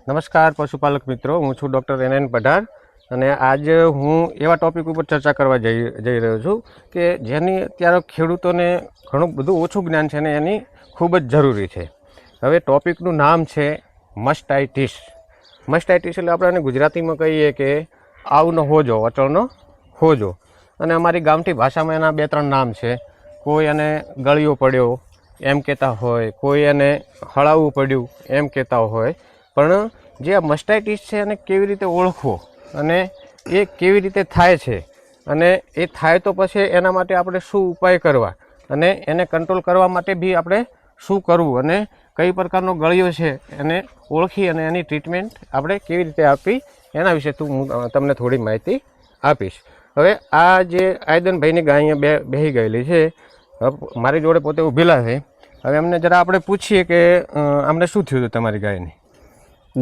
નમસ્કાર પશુપાલક મિત્રો, હું છું ડૉક્ટર NN પઢાર અને આજ હું એવા ટૉપિક ઉપર ચર્ચા કરવા જઈ રહ્યો છું કે જેની અત્યારે ખેડૂતોને ઘણું બધું ઓછું જ્ઞાન છે અને એની ખૂબ જ જરૂરી છે. હવે ટૉપિકનું નામ છે મસ્ટાઇટિસ. મસ્ટાઇટિસ એટલે આપણે એને ગુજરાતીમાં કહીએ કે આવનો હોજો, અચળનો હોજો. અને અમારી ગામઠી ભાષામાં એના 2-3 નામ છે. કોઈ એને ગળિયો પડ્યો એમ કહેતા હોય, કોઈ એને હળાવવું પડ્યું એમ કહેતા હોય. પણ જે આ મસ્ટાઇટિસ છે એને કેવી રીતે ઓળખવો અને એ કેવી રીતે થાય છે અને એ થાય તો પછી એના માટે આપણે શું ઉપાય કરવા અને એને કંટ્રોલ કરવા માટે બી આપણે શું કરવું અને કઈ પ્રકારનો ગળિયો છે એને ઓળખી અને એની ટ્રીટમેન્ટ આપણે કેવી રીતે આપવી એના વિશે હું તમને થોડી માહિતી આપીશ. હવે આ જે આયદનભાઈની ગાય અહીંયા બેસી ગયેલી છે, મારી જોડે પોતે ઊભેલા છે. હવે એમને જરા આપણે પૂછીએ કે અમને શું થયું હતું તમારી ગાયને?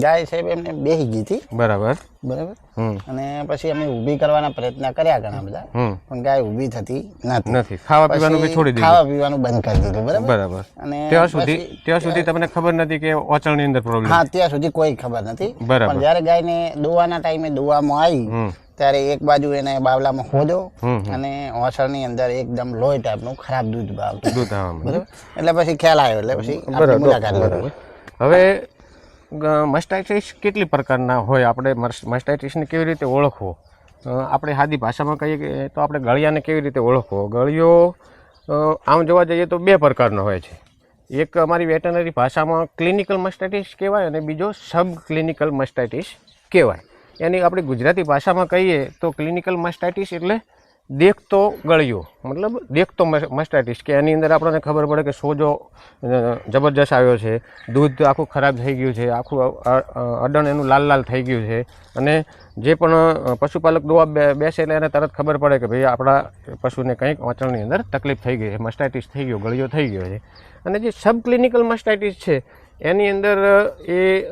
ગાય સાહેબ એમને બેસી ગઈ હતી. બરાબર. અને પછી અમે ઊભી કરવાના પ્રયત્ન કર્યા ઘણા બધા, પણ ગાય ઊભી થતી નથી. ખાવા પીવાનું બી છોડી દીધું, ખાવા પીવાનું બંધ કરી દીધું. બરાબર. અને ત્યાં સુધી તમને ખબર નથી કે ઓચળની અંદર પ્રોબ્લેમ? હા, ત્યાં સુધી કોઈ ખબર નથી. પણ જયારે ગાયને દોવાના ટાઈમે દોવામાં આવી ત્યારે એક બાજુ એને બાવલામાં ખોદો અને ઓચળની અંદર એકદમ લોહી ટાઈપનું ખરાબ દૂધ આવતું. બરાબર. એટલે પછી ખ્યાલ આવ્યો, એટલે પછી મુલાકાત લીધી. હવે મસ્ટાઇટિસ કેટલી પ્રકારના હોય? આપણે મસ્ટાઇટિસને કેવી રીતે ઓળખવો? આપણે સાદી ભાષામાં કહીએ કે તો આપણે ગળિયાને કેવી રીતે ઓળખવો? ગળિયો આમ જોવા જઈએ તો 2 પ્રકારનો હોય છે. એક અમારી વેટરનરી ભાષામાં ક્લિનિકલ મસ્ટાઇટિસ કહેવાય અને બીજો સબ ક્લિનિકલ મસ્ટાઇટિસ કહેવાય. એની આપણી ગુજરાતી ભાષામાં કહીએ તો ક્લિનિકલ મસ્ટાઇટિસ એટલે દેખતો ગળિયો, મતલબ દેખતો મસ્ટાઇટિસ, કે એની અંદર આપણને ખબર પડે કે સોજો જબરજસ્ત આવ્યો છે, દૂધ આખું ખરાબ થઈ ગયું છે, આખું અડણ એનું લાલ લાલ થઈ ગયું છે. અને જે પણ પશુપાલક દોવા બેસે એટલે એને તરત ખબર પડે કે ભાઈ આપણા પશુને કંઈક ઓચળની અંદર તકલીફ થઈ ગઈ છે, મસ્ટાઇટિસ થઈ ગયો, ગળિયો થઈ ગયો છે. અને જે સબ ક્લિનિકલ મસ્ટાઇટિસ છે એની અંદર એ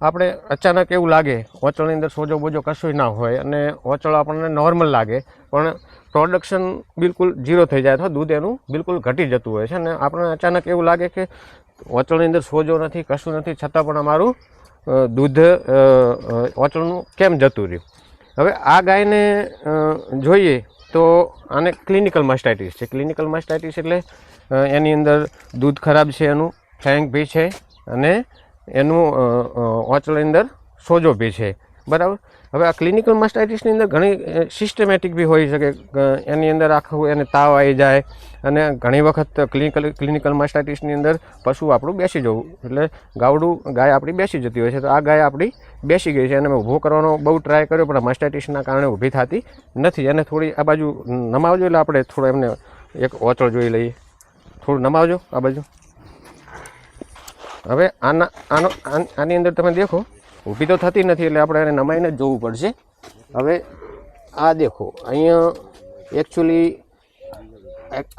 આપણે અચાનક એવું લાગે, ઓચળની અંદર સોજો બોજો કશું ના હોય અને ઓચળ આપણને નોર્મલ લાગે, પણ પ્રોડક્શન બિલકુલ 0 થઈ જાય અથવા દૂધ એનું બિલકુલ ઘટી જતું હોય છે. અને આપણને અચાનક એવું લાગે કે ઓચળની અંદર સોજો નથી, કશું નથી, છતાં પણ અમારું દૂધ ઓચળનું કેમ જતું રહ્યું? હવે આ ગાયને જોઈએ તો આને ક્લિનિકલ મસ્ટાઇટિસ છે. ક્લિનિકલ મસ્ટાઇટિસ એટલે એની અંદર દૂધ ખરાબ છે, એનું ફેંગ ભી છે અને એનું ઓચળની અંદર સોજો બી છે. બરાબર. હવે આ ક્લિનિકલ મસ્ટાઇટિસની અંદર ઘણી સિસ્ટમેટિક બી હોઈ શકે. એની અંદર આખું એને તાવ આવી જાય અને ઘણી વખત ક્લિનિકલ મસ્ટાઇટિસની અંદર પશુ આપણું બેસી જવું, એટલે ગાય આપણી બેસી જતી હોય છે. તો આ ગાય આપણી બેસી ગઈ છે અને મેં ઊભો કરવાનો બહુ ટ્રાય કર્યો, પણ મસ્ટાઇટિસના કારણે ઊભી થતી નથી. એને થોડી આ બાજુ નમાવજો, એટલે આપણે થોડો એમને એક ઓચળ જોઈ લઈએ. થોડું નમાવજો આ બાજુ. હવે આની અંદર તમે દેખો ઊભી તો થતી નથી, એટલે આપણે એને નમાઈને જ જોવું પડશે. હવે આ દેખો, અહીંયા એકચ્યુઅલી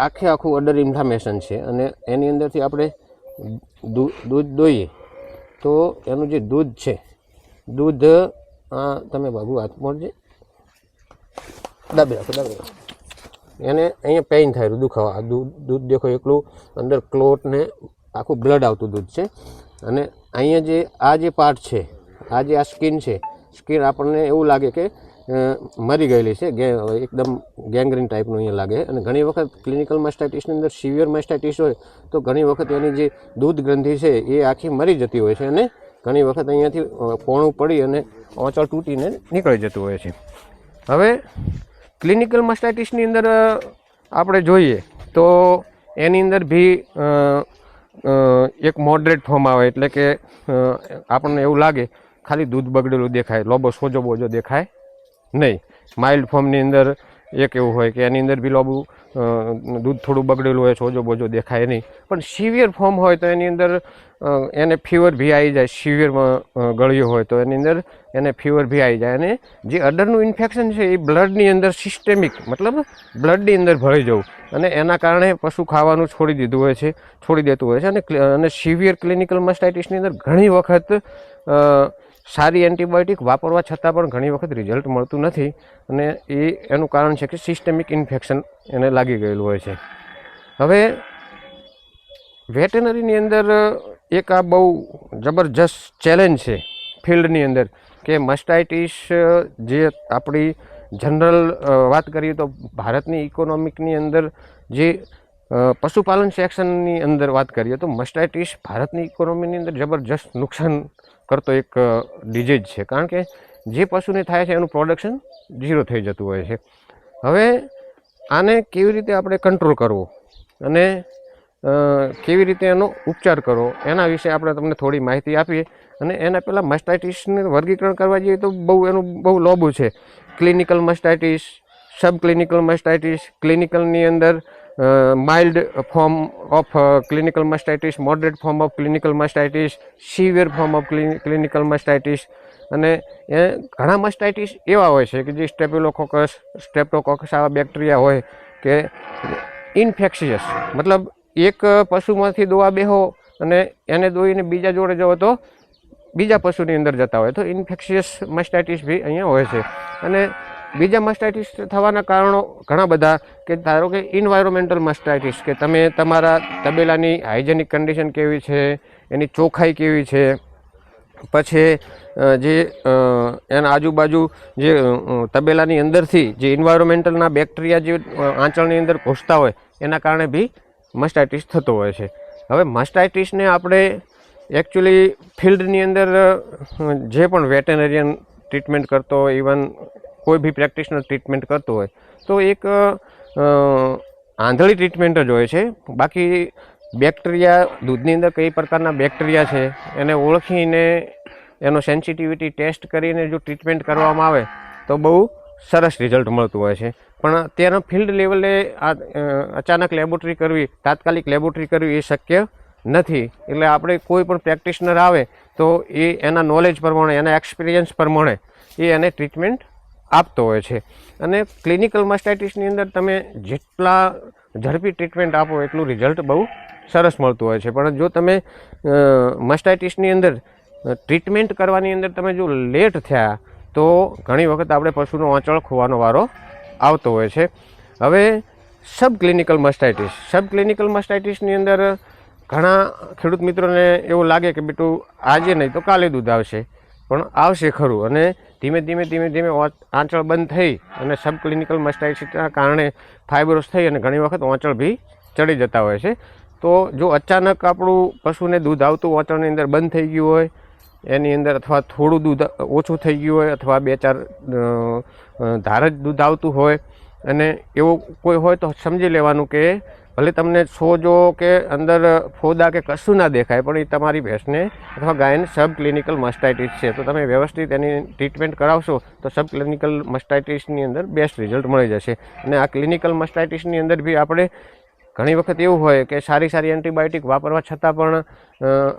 આખું અડર ઇન્ફ્લામેશન છે અને એની અંદરથી આપણે દૂધ દોઈએ તો એનું જે દૂધ છે, દૂધ તમે બાબુ હાથ મોડજે, દાબી રાખો. એને અહીંયા પેઇન થાય, દુખાવા. દૂધ દેખો એકલું અંદર ક્લોટ ને આખું બ્લડ આવતું દૂધ છે. અને અહીંયા જે આ જે પાર્ટ છે, આ જે આ સ્કિન છે, સ્કિન આપણને એવું લાગે કે મરી ગયેલી છે, એકદમ ગેંગ્રીન ટાઈપનું અહીંયા લાગે. અને ઘણી વખત ક્લિનિકલ મસ્ટાઇટિસની અંદર સિવિયર મસ્ટાઇટિસ હોય તો ઘણી વખત એની જે દૂધ ગ્રંથિ છે એ આખી મરી જતી હોય છે અને ઘણી વખત અહીંયાથી પોણું પડી અને ઓચળ તૂટીને નીકળી જતું હોય છે. હવે ક્લિનિકલ મસ્ટાઇટિસની અંદર આપણે જોઈએ તો એની અંદર બી એક મોડરેટ ફોર્મ આવે, એટલે કે આપણને એવું લાગે ખાલી દૂધ બગડેલું દેખાય, લોબો સોજો બોજો દેખાય નહીં. માઇલ્ડ ફોર્મની અંદર એક એવું હોય કે એની અંદર બી લોબું દૂધ થોડું બગડેલું હોય, સોજો બોજો દેખાય નહીં. પણ સિવિયર ફોર્મ હોય તો એની અંદર એને ફીવર ભી આવી જાય. સિવિયરમાં ગળ્યો હોય તો એની અંદર એને ફીવર ભી આવી જાય. અને જે અડરનું ઇન્ફેક્શન છે એ બ્લડની અંદર સિસ્ટેમિક, મતલબ બ્લડની અંદર ભળી જવું, અને એના કારણે પશુ ખાવાનું છોડી દેતું હોય છે. અને સિવિયર ક્લિનિકલ મસ્ટાઇટિસની અંદર ઘણી વખત સારી એન્ટીબાયોટિક વાપરવા છતાં પણ ઘણી વખત રિઝલ્ટ મળતું નથી. અને એનું કારણ છે કે સિસ્ટેમિક ઇન્ફેક્શન એને લાગી ગયેલું હોય છે. હવે વેટેનરીની અંદર એક આ બહુ જબરજસ્ત ચેલેન્જ છે ફિલ્ડની અંદર કે મસ્ટાઇટિસ જે આપણી જનરલ વાત કરીએ તો ભારતની ઇકોનોમિકની અંદર જે પશુપાલન સેક્શનની અંદર વાત કરીએ તો મસ્ટાઇટિસ ભારતની ઇકોનોમીની અંદર જબરજસ્ત નુકસાન કરતો એક ડિઝીઝ છે, કારણ કે જે પશુને થાય છે એનું પ્રોડક્શન ઝીરો થઈ જતું હોય છે. હવે આને કેવી રીતે આપણે કંટ્રોલ કરવો અને કેવી રીતે એનો ઉપચાર કરવો એના વિશે આપણે તમને થોડી માહિતી આપીએ. અને એના પહેલાં મસ્ટાઇટિસને વર્ગીકરણ કરવા જઈએ તો એનું બહુ લોબું છે. Clinical mastitis, sub clinical mastitis, ક્લિનિકલની અંદર mild form of clinical mastitis, moderate form of clinical mastitis, severe form of clinical mastitis. અને એ ઘણા મસ્ટાઇટિસ એવા હોય છે કે જે સ્ટ્રેપ્ટોકોકસ આવા બેક્ટેરિયા હોય કે ઇન્ફેક્શિયસ, મતલબ એક પશુમાંથી દોવા બેહો અને એને દોઈને બીજા જોડે જવો તો બીજા પશુની અંદર જતા હોય તો ઇન્ફેક્શિયસ મસ્ટાઇટિસ બી અહીંયા હોય છે. અને બીજા મસ્ટાઇટિસ થવાના કારણો ઘણા બધા, કે ધારો કે ઇન્વાયરોમેન્ટલ મસ્ટાઇટિસ, કે તમે તમારા તબેલાની હાઇજેનિક કન્ડિશન કેવી છે, એની ચોખ્ખાઈ કેવી છે, પછી જે એના આજુબાજુ જે તબેલાની અંદરથી જે ઇન્વાયરોમેન્ટલના બેક્ટેરિયા જે આંચળની અંદર ઘૂસતા હોય એના કારણે બી મસ્ટાઇટિસ થતો હોય છે. હવે મસ્ટાઇટિસને આપણે એકચ્યુઅલી ફિલ્ડની અંદર જે પણ વેટેનરિયન ટ્રીટમેન્ટ કરતો હોય, ઇવન કોઈ બી પ્રેક્ટિશનર ટ્રીટમેન્ટ કરતો હોય તો એક આંધળી ટ્રીટમેન્ટ જ હોય છે. બાકી બેક્ટેરિયા, દૂધની અંદર કઈ પ્રકારના બેક્ટેરિયા છે એને ઓળખીને એનો સેન્સિટિવિટી ટેસ્ટ કરીને જો ટ્રીટમેન્ટ કરવામાં આવે તો બહુ સરસ રિઝલ્ટ મળતું હોય છે. પણ અત્યારના ફિલ્ડ લેવલે અચાનક લેબોરેટરી કરવી, તાત્કાલિક લેબોરેટરી કરવી એ શક્ય નથી. એટલે આપણે કોઈ પણ પ્રેક્ટિશનર આવે તો એ એના નોલેજ પ્રમાણે, એના એક્સપિરિયન્સ પ્રમાણે એ એને ટ્રીટમેન્ટ આપતો હોય છે. અને ક્લિનિકલ મસ્ટાઇટિસની અંદર તમે જેટલા ઝડપી ટ્રીટમેન્ટ આપો એટલું રિઝલ્ટ બહુ સરસ મળતું હોય છે. પણ જો તમે મસ્ટાઇટિસની અંદર ટ્રીટમેન્ટ કરવાની અંદર તમે જો લેટ થયા તો ઘણી વખત આપણે પશુનો આંચળ ખોવાનો વારો આવતો હોય છે. હવે સબ ક્લિનિકલ મસ્ટાઇટિસની અંદર ઘણા ખેડૂત મિત્રોને એવું લાગે કે બેટું આજે નહીં તો કાલે દૂધ આવશે, પણ આવશે ખરું. અને ધીમે ધીમે આંચળ બંધ થઈ અને સબ ક્લિનિકલ મસ્ટાઇટિસના કારણે ફાઇબ્રોસ થઈ અને ઘણી વખત આંચળ બી ચડી જતા હોય છે. તો જો અચાનક આપણું પશુને દૂધ આવતું આંચળની અંદર બંધ થઈ ગયું હોય, એની અંદર અથવા થોડું દૂધ ઓછું થઈ ગયું હોય, અથવા 2-4 ધાર જ દૂધ આવતું હોય, અને એવું કોઈ હોય તો સમજી લેવાનું કે ભલે તમને સોજો કે અંદર ફોદા કે કશું ના દેખાય, પણ એ તમારી ભેંસને અથવા ગાયને સબ ક્લિનિકલ મસ્ટાઇટિસ છે. તો તમે વ્યવસ્થિત એની ટ્રીટમેન્ટ કરાવશો તો સબ ક્લિનિકલ મસ્ટાઇટિસની અંદર બેસ્ટ રિઝલ્ટ મળી જશે. અને આ ક્લિનિકલ મસ્ટાઇટિસની અંદર બી આપણે ઘણી વખત એવું હોય કે સારી એન્ટીબાયોટિક વાપરવા છતાં પણ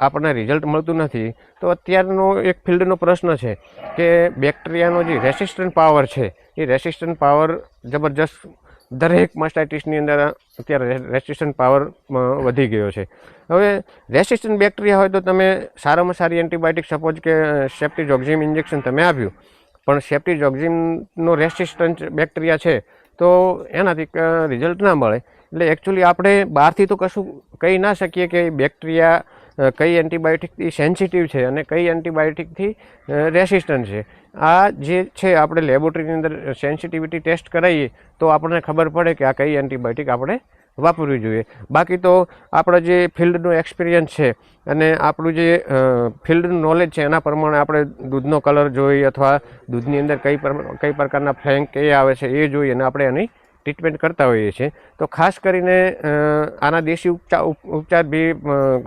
આપણને રિઝલ્ટ મળતું નથી. તો અત્યારનો એક ફિલ્ડનો પ્રશ્ન છે કે બેક્ટેરિયાનો જે રેસિસ્ટન્ટ પાવર છે એ રેસિસ્ટન્ટ પાવર જબરજસ્ત દરેક મસ્ટાઇટિસની અંદર અત્યારે રેસિસ્ટન્ટ પાવર વધી ગયો છે. હવે રેસિસ્ટન્ટ બેક્ટેરિયા હોય તો તમે સારામાં સારી એન્ટીબાયોટિક, સપોઝ કે સેપ્ટિઝોક્ઝિમ ઇન્જેક્શન તમે આપ્યું, પણ સેપ્ટિઝોક્ઝિમનો રેસિસ્ટન્ટ બેક્ટેરિયા છે તો એનાથી રિઝલ્ટ ના મળે. એટલે એકચ્યુઅલી આપણે બહારથી તો કશું કહી ના શકીએ કે બેક્ટેરિયા કઈ એન્ટીબાયોટિકથી સેન્સિટિવ છે અને કઈ એન્ટીબાયોટિકથી રેસિસ્ટન્ટ છે. આ જે છે આપણે લેબોરેટરીની અંદર સેન્સિટિવિટી ટેસ્ટ કરાવીએ તો આપણને ખબર પડે કે આ કઈ એન્ટીબાયોટિક આપણે વાપરવી જોઈએ. બાકી તો આપણો જે ફિલ્ડનો એક્સપિરિયન્સ છે અને આપણું જે ફિલ્ડનું નોલેજ છે એના પ્રમાણે આપણે દૂધનો કલર જોઈ અથવા દૂધની અંદર કઈ પ્રકારના ફ્લેંક એ આવે છે એ જોઈ અને આપણે એની ટ્રીટમેન્ટ કરતા હોઈએ છીએ. તો ખાસ કરીને આના દેશી ઉપચાર બી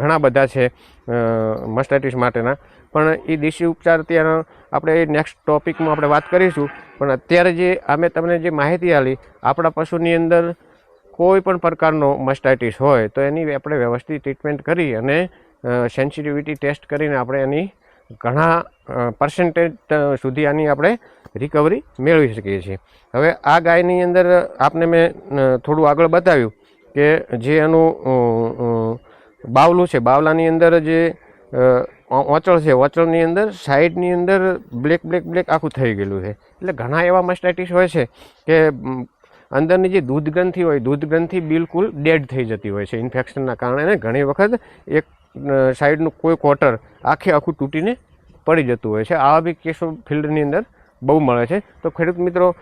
ઘણા બધા છે મસ્ટાઇટિસ માટેના, પણ એ દેશી ઉપચાર અત્યારે આપણે નેક્સ્ટ ટોપિકમાં આપણે વાત કરીશું. પણ અત્યારે જે અમે તમને જે માહિતી આપી, આપણા પશુની અંદર કોઈ પણ પ્રકારનો મસ્ટાઇટિસ હોય તો એની આપણે વ્યવસ્થિત ટ્રીટમેન્ટ કરી અને સેન્સિટિવિટી ટેસ્ટ કરીને આપણે એની ઘણા પર્સન્ટેજ સુધી આની આપણે રિકવરી મેળવી શકીએ છીએ. હવે આ ગાયની અંદર આપને મેં થોડું આગળ બતાવ્યું કે જે એનું બાવલું છે, બાવલાની અંદર જે ઓચળ છે, ઓચળની અંદર સાઈડની અંદર બ્લેક આખું થઈ ગયેલું છે. એટલે ઘણા એવા મસ્ટાઇટિસ હોય છે કે અંદરની જે દૂધ ગ્રંથિ હોય, દૂધ ગ્રંથિ બિલકુલ ડેડ થઈ જતી હોય છે ઇન્ફેક્શનના કારણે. ઘણી વખત એક સાઈડનું કોઈ ક્વાર્ટર આખું તૂટીને પડી જતું હોય છે. આવા બી કેસો ફિલ્ડની અંદર બહુ મળે છે. તો ખેડૂત મિત્રો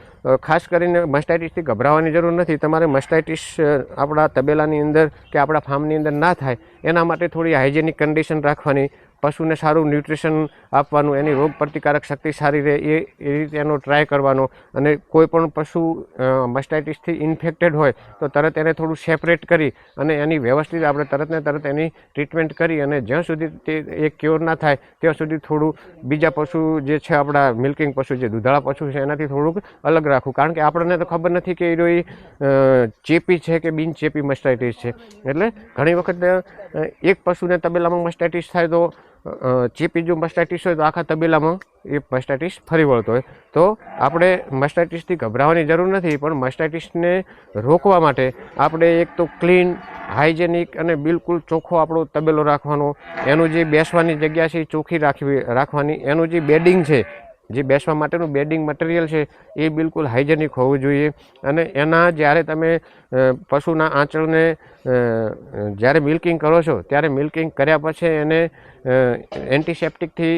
ખાસ કરીને મસ્ટાઇટિસથી ગભરાવાની જરૂર નથી. તમારે મસ્ટાઇટિસ આપણા તબેલાની અંદર કે આપણા ફાર્મની અંદર ના થાય એના માટે થોડી હાઇજેનિક કન્ડિશન રાખવાની, પશુને સારું ન્યુટ્રિશન આપવાનું, એની રોગ પ્રતિકારક શક્તિ સારી રહે એ રીતે એનો ટ્રાય કરવાનો. અને કોઈ પણ પશુ મસ્ટાઇટિસથી ઇન્ફેક્ટેડ હોય તો તરત એને થોડું સેપરેટ કરી અને એની વ્યવસ્થિત આપણે તરત એની ટ્રીટમેન્ટ કરી અને જ્યાં સુધી તે એ ક્યોર ના થાય ત્યાં સુધી થોડું બીજા પશુ જે છે આપણા મિલ્કિંગ પશુ જે દૂધાળા પશુ છે એનાથી થોડુંક અલગ રાખવું. કારણ કે આપણને તો ખબર નથી કે એ ચેપી છે કે બિન ચેપી મસ્ટાઇટિસ છે. એટલે ઘણી વખત એક પશુને તબેલામાં મસ્ટાઇટિસ થાય તો ચેપી જો મસ્ટાઇટિસ હોય તો આખા તબેલામાં એ મસ્ટાઇટિસ ફરી વળતો હોય. તો આપણે મસ્ટાઇટિસથી ગભરાવાની જરૂર નથી, પણ મસ્ટાઇટિસને રોકવા માટે આપણે એક તો ક્લીન, હાઇજેનિક અને બિલકુલ ચોખ્ખો આપણો તબેલો રાખવાનો. એનું જે બેસવાની જગ્યા છે એ ચોખ્ખી રાખવાની. એનું જે બેડિંગ છે, જે બેસવા માટેનું બેડિંગ મટીરિયલ છે એ બિલકુલ હાઇજેનિક હોવું જોઈએ. અને એના જ્યારે તમે પશુના આંચળને જ્યારે મિલ્કિંગ કરો છો ત્યારે મિલ્કિંગ કર્યા પછી એને એન્ટિસેપ્ટિકથી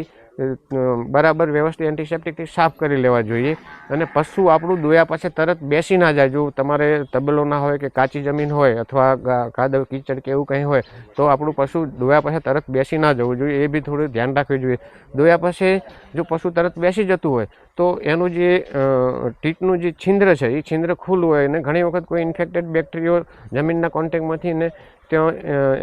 બરાબર વ્યવસ્થિત એન્ટિસેપ્ટિકથી સાફ કરી લેવા જોઈએ. અને પશુ આપણું દોયા પછી તરત બેસી ના જાય. જો તમારે તબેલો ના હોય કે કાચી જમીન હોય અથવા કાદવ કીચડ કે એવું કંઈ હોય તો આપણું પશુ દોયા પછી તરત બેસી ના જવું જોઈએ. એ બી થોડું ધ્યાન રાખવું જોઈએ. દોયા પછી જો પશુ તરત બેસી જતું હોય તો એનું જે ટીટનું જે છિદ્ર છે એ છિદ્ર ખુલ્લું હોય અને ઘણી વખત કોઈ ઇન્ફેક્ટેડ બેક્ટેરિયો જમીનના કોન્ટેક્ટમાંથી ને ત્યાં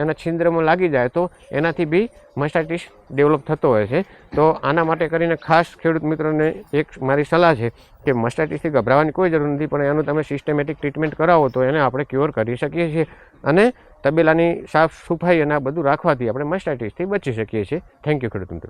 એના છિદ્રમાં લાગી જાય તો એનાથી બી મસ્ટાઇટિસ ડેવલપ થતો હોય છે. તો આના માટે કરીને ખાસ ખેડૂત મિત્રોને એક મારી સલાહ છે કે મસ્ટાઇટિસથી ગભરાવાની કોઈ જરૂર નથી, પણ એનું તમે સિસ્ટમેટિક ટ્રીટમેન્ટ કરાવો તો એને આપણે ક્યોર કરી શકીએ છીએ. અને તબેલાની સાફ સફાઈ અને આ બધું રાખવાથી આપણે મસ્ટાઇટિસથી બચી શકીએ છીએ. થેન્ક યુ ખેડૂત મિત્રો.